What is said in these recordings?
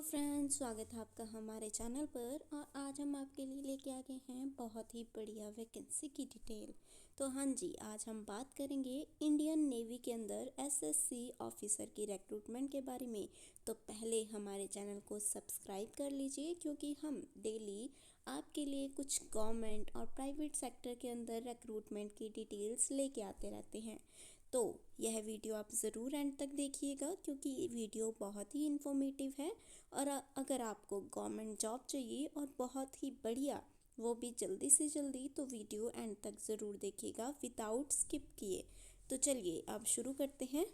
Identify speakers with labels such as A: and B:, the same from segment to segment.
A: तो फ्रेंड्स, स्वागत है आपका हमारे चैनल पर। और आज हम आपके लिए लेके आ गए हैं बहुत ही बढ़िया वैकेंसी की डिटेल। तो हाँ जी, आज हम बात करेंगे इंडियन नेवी के अंदर एसएससी ऑफिसर की रिक्रूटमेंट के बारे में। तो पहले हमारे चैनल को सब्सक्राइब कर लीजिए, क्योंकि हम डेली आपके लिए कुछ गवर्नमेंट और प्राइवेट सेक्टर के अंदर रिक्रूटमेंट की डिटेल्स लेके आते रहते हैं। तो यह वीडियो आप ज़रूर एंड तक देखिएगा, क्योंकि ये वीडियो बहुत ही इन्फॉर्मेटिव है। और अगर आपको गवर्नमेंट जॉब चाहिए और बहुत ही बढ़िया, वो भी जल्दी से जल्दी, तो वीडियो एंड तक ज़रूर देखिएगा विदाउट स्किप किए। तो चलिए अब शुरू करते हैं।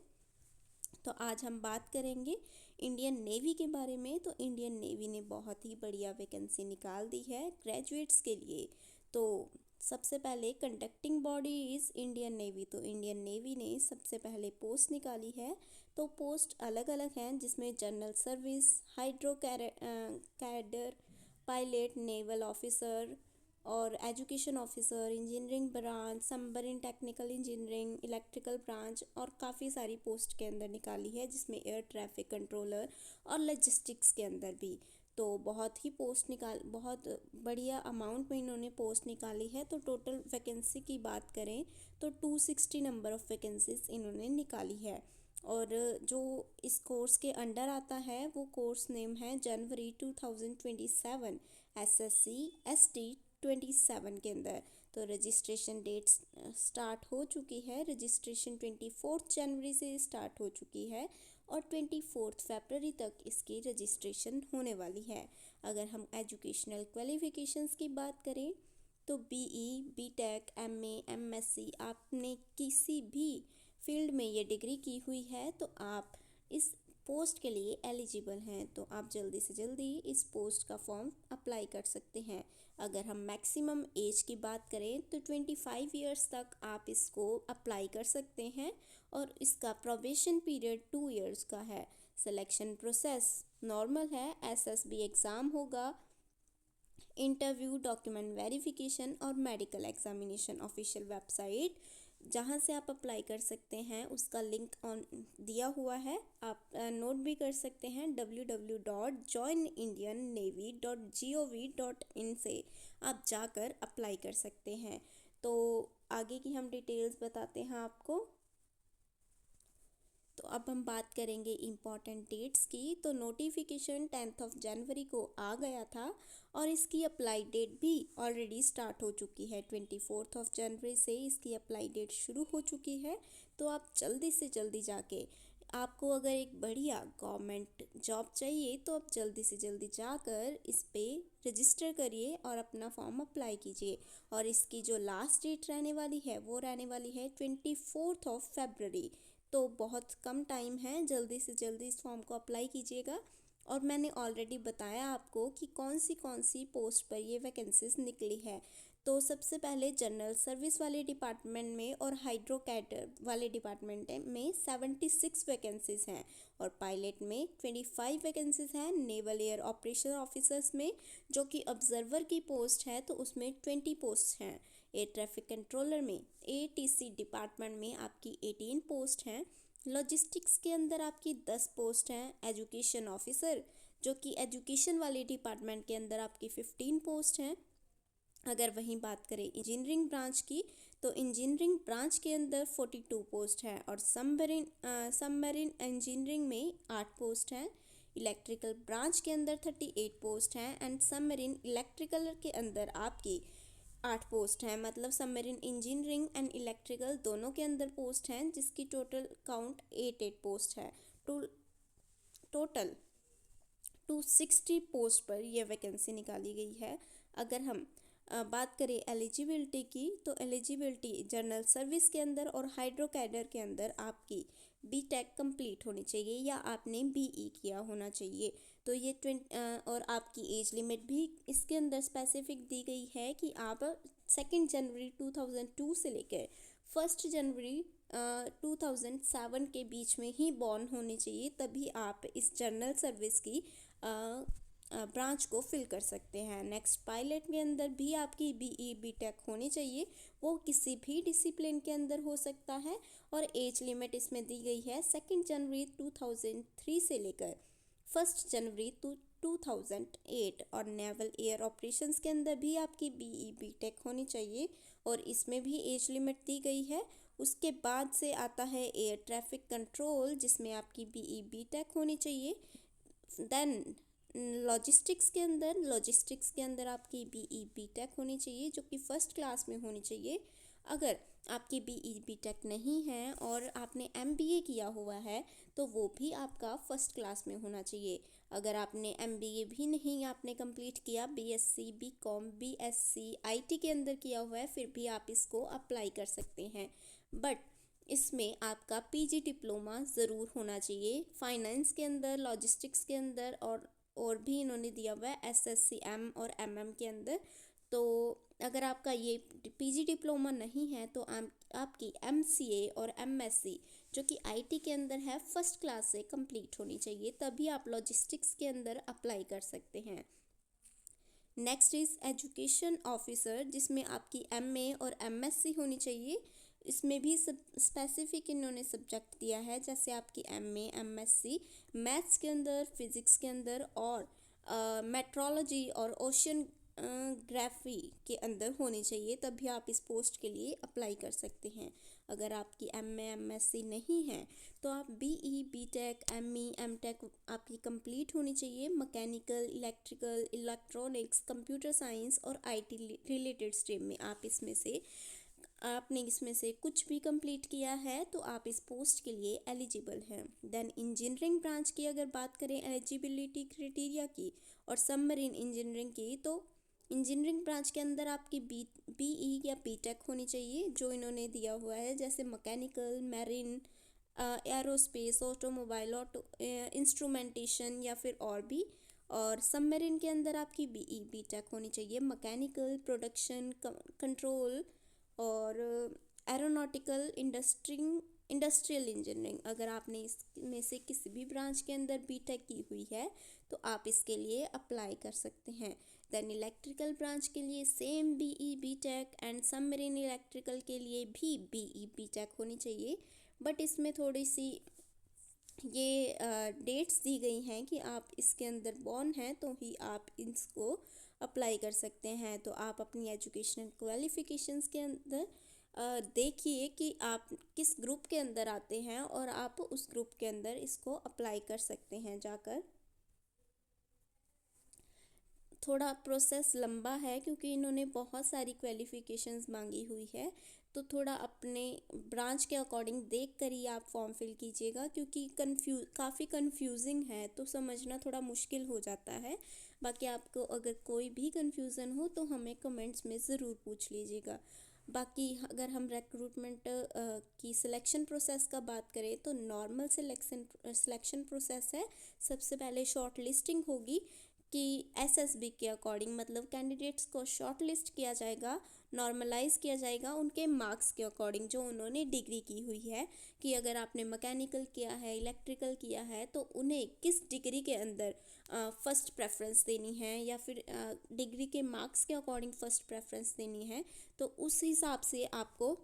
A: तो आज हम बात करेंगे इंडियन नेवी के बारे में। तो इंडियन नेवी ने बहुत ही बढ़िया वैकेंसी निकाल दी है ग्रेजुएट्स के लिए। तो सबसे पहले conducting body is Indian navy. तो इंडियन नेवी ने सबसे पहले पोस्ट निकाली है। तो पोस्ट अलग अलग हैं, जिसमें general service, hydro cadre, pilot, naval officer और education officer, engineering branch, submarine technical engineering, electrical branch और काफ़ी सारी पोस्ट के अंदर निकाली है, जिसमें एयर ट्रैफिक कंट्रोलर और लॉजिस्टिक्स के अंदर भी। तो बहुत बढ़िया अमाउंट में इन्होंने पोस्ट निकाली है। तो टोटल वैकेंसी की बात करें तो 260 नंबर ऑफ़ वैकेंसीज इन्होंने निकाली है। और जो इस कोर्स के अंडर आता है वो कोर्स नेम है जनवरी 2027 एसएससी एसटी 27 के अंदर। तो रजिस्ट्रेशन डेट स्टार्ट हो चुकी है। रजिस्ट्रेशन 24 जनवरी से स्टार्ट हो चुकी है और 24 फरवरी तक इसकी रजिस्ट्रेशन होने वाली है। अगर हम एजुकेशनल क्वालिफिकेशंस की बात करें तो बीई, बीटेक, एमए, एमएससी, आपने किसी भी फील्ड में ये डिग्री की हुई है तो आप इस पोस्ट के लिए एलिजिबल हैं। तो आप जल्दी से जल्दी इस पोस्ट का फॉर्म अप्लाई कर सकते हैं। अगर हम मैक्सिमम एज की बात करें तो 25 ईयर्स तक आप इसको अप्लाई कर सकते हैं और इसका प्रोबेशन पीरियड 2 ईयर्स का है। सिलेक्शन प्रोसेस नॉर्मल है। एसएसबी एग्ज़ाम होगा, इंटरव्यू, डॉक्यूमेंट वेरिफिकेशन और मेडिकल एग्जामिनेशन। ऑफिशियल वेबसाइट जहाँ से आप अप्लाई कर सकते हैं उसका लिंक ऑन दिया हुआ है, आप नोट भी कर सकते हैं। www.joinindiannavy.gov.in से आप जाकर अप्लाई कर सकते हैं। तो आगे की हम डिटेल्स बताते हैं आपको। तो अब हम बात करेंगे इम्पॉर्टेंट डेट्स की। तो नोटिफिकेशन 10 जनवरी को आ गया था और इसकी अप्लाई डेट भी ऑलरेडी स्टार्ट हो चुकी है। 24 जनवरी से इसकी अप्लाई डेट शुरू हो चुकी है। तो आप जल्दी से जल्दी जाके, आपको अगर एक बढ़िया गवर्नमेंट जॉब चाहिए तो आप जल्दी से जल्दी जाकर इस पे रजिस्टर करिए और अपना फॉर्म अप्लाई कीजिए। और इसकी जो लास्ट डेट रहने वाली है वो रहने वाली है 24 फरवरी। तो बहुत कम टाइम है, जल्दी से जल्दी इस फॉर्म को अप्लाई कीजिएगा। और मैंने ऑलरेडी बताया आपको कि कौन सी पोस्ट पर ये वैकेंसीज निकली है। तो सबसे पहले जनरल सर्विस वाले डिपार्टमेंट में और हाइड्रो कैडर वाले डिपार्टमेंट में 76 वैकेंसीज हैं और पायलट में 25 वैकेंसीज हैं। नेवल एयर ऑपरेशन ऑफिसर्स में, जो कि ऑब्जर्वर की पोस्ट है, तो उसमें 20 पोस्ट हैं। एयर ट्रैफिक कंट्रोलर में, एटीसी डिपार्टमेंट में आपकी 18 पोस्ट हैं। लॉजिस्टिक्स के अंदर आपकी 10 पोस्ट हैं। एजुकेशन ऑफिसर, जो कि एजुकेशन वाले डिपार्टमेंट के अंदर आपकी 15 पोस्ट हैं। अगर वहीं बात करें इंजीनियरिंग ब्रांच की, तो इंजीनियरिंग ब्रांच के अंदर 42 पोस्ट हैं और सबमरीन इंजीनियरिंग में 8 पोस्ट हैं। इलेक्ट्रिकल ब्रांच के अंदर 38 पोस्ट हैं एंड सबमरीन इलेक्ट्रिकल के अंदर आपकी 8 पोस्ट हैं। मतलब सबमरीन इंजीनियरिंग एंड इलेक्ट्रिकल दोनों के अंदर पोस्ट हैं, जिसकी टोटल काउंट 8 पोस्ट है। टोटल 260 पोस्ट पर यह वैकेंसी निकाली गई है। अगर हम बात करें एलिजिबिलिटी की, तो एलिजिबिलिटी जनरल सर्विस के अंदर और हाइड्रो कैडर के अंदर आपकी बीटेक कंप्लीट होनी चाहिए या आपने बीई किया होना चाहिए। तो ये और आपकी एज लिमिट भी इसके अंदर स्पेसिफिक दी गई है कि आप 2 जनवरी 2002 से लेकर 1 जनवरी 2007 के बीच में ही बॉर्न होने चाहिए, तभी आप इस जनरल सर्विस की ब्रांच को फिल कर सकते हैं। नेक्स्ट, पायलट के अंदर भी आपकी बीई बीटेक होनी चाहिए, वो किसी भी डिसिप्लिन के अंदर हो सकता है। और एज लिमिट इसमें दी गई है 2 जनवरी 2003 से लेकर 1 जनवरी 2008। और नेवल एयर ऑपरेशंस के अंदर भी आपकी BE BTech होनी चाहिए और इसमें भी एज लिमिट दी गई है। उसके बाद से आता है एयर ट्रैफिक कंट्रोल जिसमें आपकी BE BTech होनी चाहिए। देन लॉजिस्टिक्स के अंदर आपकी BE BTech होनी चाहिए जो कि फर्स्ट क्लास में होनी चाहिए। अगर आपकी BE BTech नहीं है और आपने MBA किया हुआ है तो वो भी आपका फर्स्ट क्लास में होना चाहिए। अगर आपने MBA भी नहीं आपने कंप्लीट किया, BSc BCom BSc IT के अंदर किया हुआ है, फिर भी आप इसको अप्लाई कर सकते हैं। बट इसमें आपका PG डिप्लोमा ज़रूर होना चाहिए। फाइनेंस के अंदर, लॉजिस्टिक्स के अंदर और भी इन्होंने दिया हुआ है SSCM और MM के अंदर। तो अगर आपका ये PG डिप्लोमा नहीं है तो आपकी MCA और MSc जो कि IT के अंदर है फर्स्ट क्लास से कंप्लीट होनी चाहिए, तभी आप लॉजिस्टिक्स के अंदर अप्लाई कर सकते हैं। नेक्स्ट इज़ एजुकेशन ऑफिसर जिसमें आपकी MA और MSc होनी चाहिए। इसमें भी सब स्पेसिफिक इन्होंने सब्जेक्ट दिया है, जैसे आपकी MA MSc मैथ्स के अंदर, फिज़िक्स के अंदर और मेट्रोलॉजी और ओशन ग्राफी के अंदर होनी चाहिए, तभी आप इस पोस्ट के लिए अप्लाई कर सकते हैं। अगर आपकी MA MSc नहीं है तो आप BE BTech ME MTech आपकी कंप्लीट होनी चाहिए। Mechanical, electrical, electronics, computer science और IT रिलेटेड स्ट्रीम में आपने इसमें से कुछ भी कंप्लीट किया है तो आप इस पोस्ट के लिए एलिजिबल हैं। देन इंजीनियरिंग ब्रांच की अगर बात करें एलिजिबिलिटी क्राइटेरिया की और सबमरीन इंजीनियरिंग की, तो इंजीनियरिंग ब्रांच के अंदर आपकी BE या BTech होनी चाहिए जो इन्होंने दिया हुआ है, जैसे mechanical, marine, aerospace, automobile, instrumentation या फिर और भी। और सबमरीन के अंदर आपकी BE BTech होनी चाहिए। मैकेनिकल, प्रोडक्शन कंट्रोल और एरोनॉटिकल, इंडस्ट्रियल इंजीनियरिंग, अगर आपने इसमें से किसी भी ब्रांच के अंदर BTech की हुई है तो आप इसके लिए अप्लाई कर सकते हैं। देन इलेक्ट्रिकल ब्रांच के लिए same BE BTech and submarine electrical के लिए भी BE BTech होनी चाहिए। बट इसमें थोड़ी सी ये डेट्स दी गई हैं कि आप इसके अंदर बॉर्न हैं तो ही आप इसको अप्लाई कर सकते हैं। तो आप अपनी एजुकेशनल क्वालिफिकेशंस के अंदर देखिए कि आप किस ग्रुप के अंदर आते हैं और आप उस ग्रुप के अंदर इसको अप्लाई कर सकते हैं जाकर। थोड़ा प्रोसेस लंबा है क्योंकि इन्होंने बहुत सारी क्वालिफ़िकेशंस मांगी हुई है, तो थोड़ा अपने ब्रांच के अकॉर्डिंग देख कर ही आप फॉर्म फिल कीजिएगा, क्योंकि काफ़ी कंफ्यूजिंग है तो समझना थोड़ा मुश्किल हो जाता है। बाकी आपको अगर कोई भी कंफ्यूज़न हो तो हमें कमेंट्स में ज़रूर पूछ लीजिएगा। बाकी अगर हम रिक्रूटमेंट की सिलेक्शन प्रोसेस का बात करें तो नॉर्मल सिलेक्शन प्रोसेस है। सबसे पहले शॉर्ट लिस्टिंग होगी कि SSB के अकॉर्डिंग, मतलब कैंडिडेट्स को शॉर्ट लिस्ट किया जाएगा, नॉर्मलाइज किया जाएगा उनके मार्क्स के अकॉर्डिंग जो उन्होंने डिग्री की हुई है। कि अगर आपने मैकेनिकल किया है, इलेक्ट्रिकल किया है, तो उन्हें किस डिग्री के अंदर फर्स्ट प्रेफरेंस देनी है या फिर डिग्री के मार्क्स के अकॉर्डिंग फर्स्ट प्रेफरेंस देनी है, तो उस हिसाब से आपको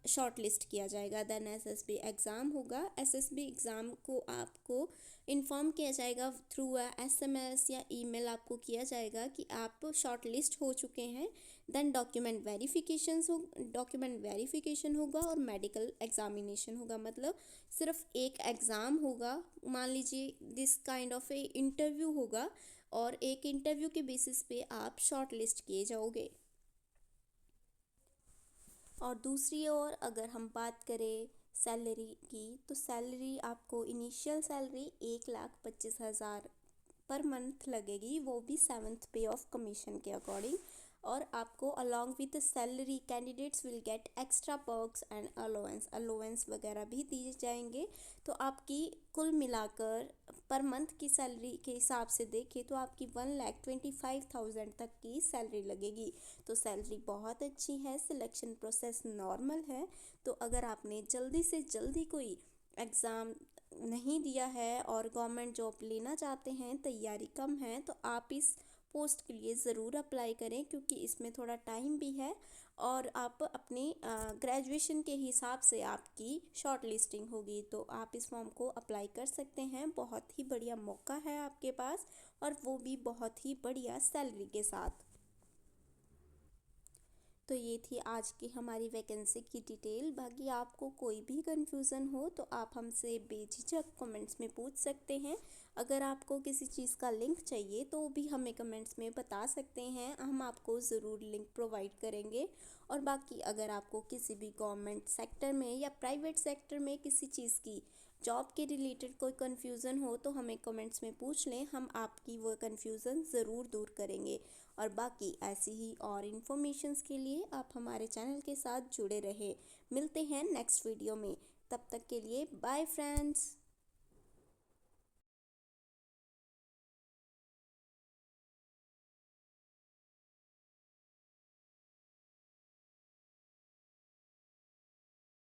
A: शॉर्ट लिस्ट किया जाएगा। देन SSB एग्ज़ाम होगा। SSB एग्ज़ाम को आपको इन्फॉर्म किया जाएगा थ्रू SMS या ईमेल, आपको किया जाएगा कि आप शॉर्ट लिस्ट हो चुके हैं। देन डॉक्यूमेंट वेरिफिकेशन होगा और मेडिकल एग्जामिनेशन होगा। मतलब सिर्फ एक एग्ज़ाम होगा, मान लीजिए this kind of A interview होगा और एक इंटरव्यू के बेसिस पे आप शॉर्ट लिस्ट किए जाओगे। और दूसरी ओर अगर हम बात करें सैलरी की, तो सैलरी आपको इनिशियल सैलरी 1,25,000 पर मंथ लगेगी, वो भी 7th पे ऑफ कमीशन के अकॉर्डिंग। और आपको along with salary candidates will get extra perks and allowance वगैरह भी दिए जाएंगे। तो आपकी कुल मिलाकर पर मंथ की सैलरी के हिसाब से देखें तो आपकी 1,25,000 तक की सैलरी लगेगी। तो सैलरी बहुत अच्छी है। सिलेक्शन प्रोसेस नॉर्मल है। तो अगर आपने जल्दी से जल्दी कोई एग्ज़ाम नहीं दिया है और गवर्नमेंट जॉब लेना चाहते हैं, तैयारी कम है, तो आप इस पोस्ट के लिए ज़रूर अप्लाई करें, क्योंकि इसमें थोड़ा टाइम भी है और आप अपनी ग्रेजुएशन के हिसाब से आपकी शॉर्ट लिस्टिंग होगी। तो आप इस फॉर्म को अप्लाई कर सकते हैं, बहुत ही बढ़िया मौका है आपके पास, और वो भी बहुत ही बढ़िया सैलरी के साथ। तो ये थी आज की हमारी वैकेंसी की डिटेल। बाकी आपको कोई भी कन्फ्यूज़न हो तो आप हमसे बेझिझक कमेंट्स में पूछ सकते हैं। अगर आपको किसी चीज़ का लिंक चाहिए तो भी हमें कमेंट्स में बता सकते हैं, हम आपको ज़रूर लिंक प्रोवाइड करेंगे। और बाकी अगर आपको किसी भी गवर्नमेंट सेक्टर में या प्राइवेट सेक्टर में किसी चीज़ की जॉब के रिलेटेड कोई कन्फ्यूज़न हो तो हमें कमेंट्स में पूछ लें, हम आपकी वो कन्फ्यूज़न ज़रूर दूर करेंगे। और बाकी ऐसी ही और इन्फॉर्मेशंस के लिए आप हमारे चैनल के साथ जुड़े रहें। मिलते हैं नेक्स्ट वीडियो में, तब तक के लिए बाय फ्रेंड्स।